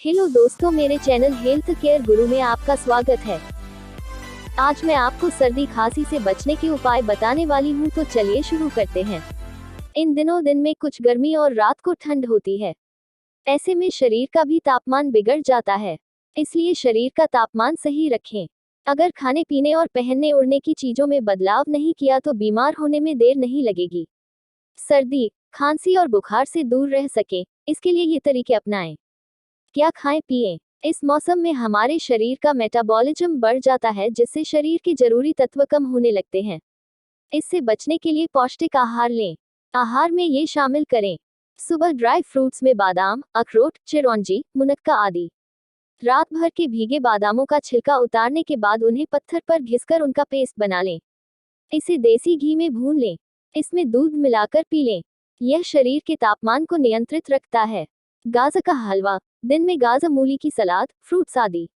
Hello दोस्तों, मेरे channel health care गुरु में आपका स्वागत है। आज मैं आपको सर्दी खांसी से बचने के उपाय बताने वाली हूँ, तो चलिए शुरू करते हैं। इन दिनों दिन में कुछ गर्मी और रात को ठंड होती है। ऐसे में शरीर का भी तापमान बिगड़ जाता है, इसलिए शरीर का तापमान सही रखें। अगर खाने पीने और पहनने ओढ़ने की चीजों में बदलाव नहीं किया तो बीमार होने में देर नहीं लगेगी। सर्दी, खांसी और बुखार से दूर रह सके, इसके लिए ये तरीके अपनाएं। क्या खाएं पिएं? इस मौसम में हमारे शरीर का मेटाबॉलिज्म बढ़ जाता है, जिससे शरीर के जरूरी तत्व कम होने लगते हैं। इससे बचने के लिए पौष्टिक आहार लें। आहार में ये शामिल करें: सुबह ड्राई फ्रूट्स में बादाम, अखरोट, चिरौंजी, मुनक्का आदि। रात भर के भीगे बादामों का छिलका उतारने के बाद उन्हें पत्थर पर घिसकर उनका पेस्ट बना लें। इसे देसी घी में भून लें। इसमें दूध मिलाकर पी लें। यह शरीर के तापमान को नियंत्रित रखता है। गाजर का हलवा, दिन में गाजर मूली की सलाद, फ्रूट्स आदि।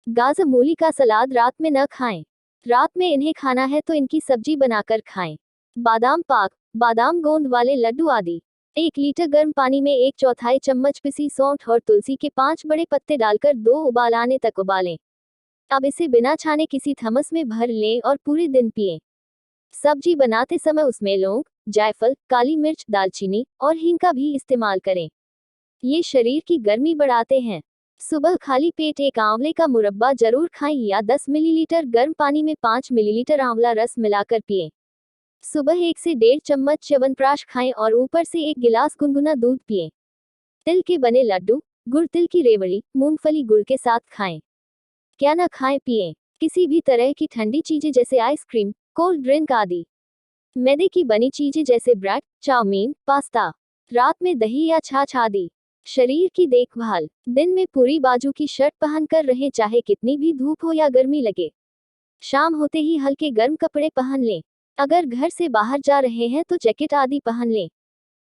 गाजर मूली का सलाद रात में न खाएं। रात में इन्हें खाना है तो इनकी सब्जी बनाकर खाएं। बादाम पाक, बादाम गोंद वाले लड्डू आदि। 1 लीटर गर्म पानी में 1/4 चम्मच पिसी सौंठ और तुलसी के 5 बड़े पत्ते डालकर 2 उबाल आने तक उबालें। अब इसे बिना छाने किसी थर्मस में भर लें और पूरे दिन पिएं। सब्जी बनाते समय उसमें लौंग, जायफल, काली मिर्च, दालचीनी और हींग का भी इस्तेमाल करें। ये शरीर की गर्मी बढ़ाते हैं। सुबह खाली पेट 1 आंवले का मुरब्बा जरूर खाएं या 10 मिलीलीटर गर्म पानी में 5 मिलीलीटर आंवला रस मिलाकर पिएं। सुबह 1 से 1.5 चम्मच च्यवनप्राश खाएं और ऊपर से 1 गिलास गुनगुना दूध पिएं। तिल के बने लड्डू, गुड़ तिल की रेवड़ी, मूंगफली गुड़ के साथ खाएं। क्या न खाएं पिएं? किसी भी तरह की ठंडी चीजें जैसे आइसक्रीम, कोल्ड ड्रिंक आदि। मैदे की बनी चीजें जैसे ब्रेड, चाउमीन, पास्ता। रात में दही या छाछ आदि। शरीर की देखभाल, दिन में पूरी बाजू की शर्ट पहनकर रहें, चाहे कितनी भी धूप हो या गर्मी लगे। शाम होते ही हल्के गर्म कपड़े पहन लें। अगर घर से बाहर जा रहे हैं तो जैकेट आदि पहन लें।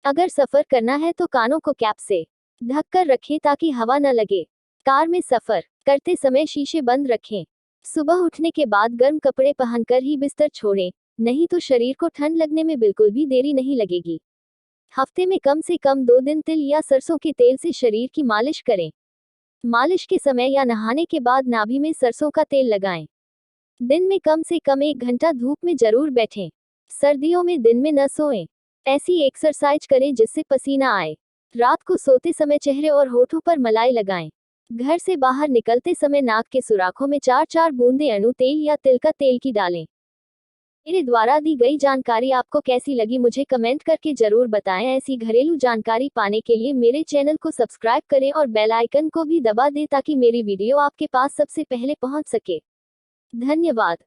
अगर सफर करना है तो कानों को कैप से ढक कर रखें ताकि हवा न लगे। कार में सफर करते समय शीशे बंद रखें। सुबह उठने के बाद गर्म कपड़े पहनकर ही बिस्तर छोड़ें, नहीं तो शरीर को ठंड लगने में बिल्कुल भी देरी नहीं लगेगी। हफ्ते में कम से कम 2 दिन तिल या सरसों के तेल से शरीर की मालिश करें। मालिश के समय या नहाने के बाद नाभि में सरसों का तेल लगाएं। दिन में कम से कम 1 घंटा धूप में जरूर बैठें। सर्दियों में दिन में न सोएं। ऐसी एक्सरसाइज करें जिससे पसीना आए। रात को सोते समय चेहरे और होठों पर मलाई लगाएं। घर से बाहर निकलते समय नाक के सुराखों में 4-4 बूंदें अणु तेल या तिल का तेल की डालें। मेरे द्वारा दी गई जानकारी आपको कैसी लगी, मुझे कमेंट करके जरूर बताएं। ऐसी घरेलू जानकारी पाने के लिए मेरे चैनल को सब्सक्राइब करें और बेल आइकन को भी दबा दें ताकि मेरी वीडियो आपके पास सबसे पहले पहुंच सके। धन्यवाद।